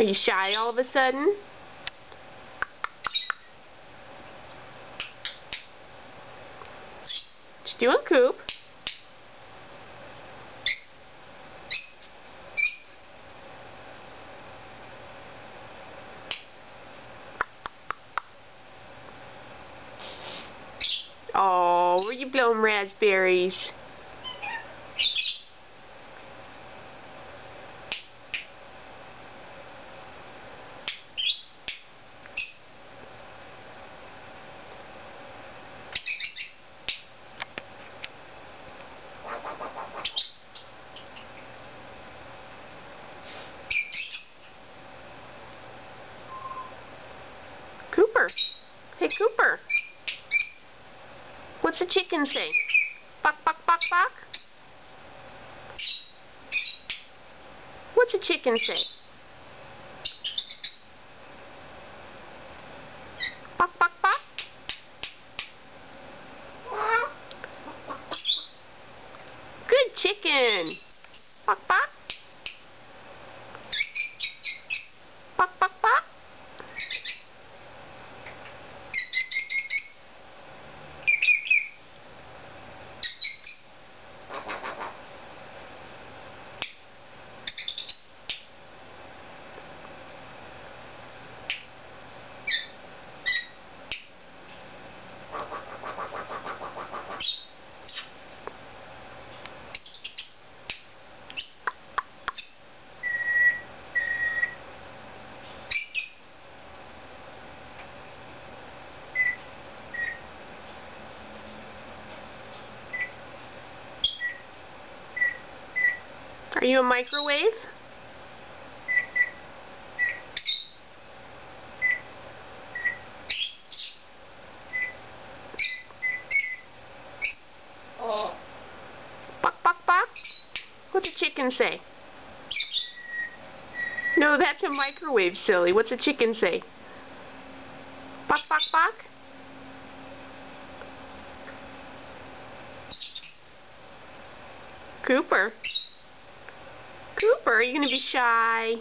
Are you shy all of a sudden? What you doing, Coop? Oh, were you blowing raspberries? Cooper. Hey, Cooper. What's the chicken say? Buck, buck, buck, buck? What's the chicken say? Buck, buck, buck? Good chicken. Buck, buck. Buck, buck, buck. Are you a microwave? Oh. Buck, buck, buck? What's a chicken say? No, that's a microwave, silly. What's a chicken say? Buck, buck, buck? Cooper? Cooper, are you going to be shy?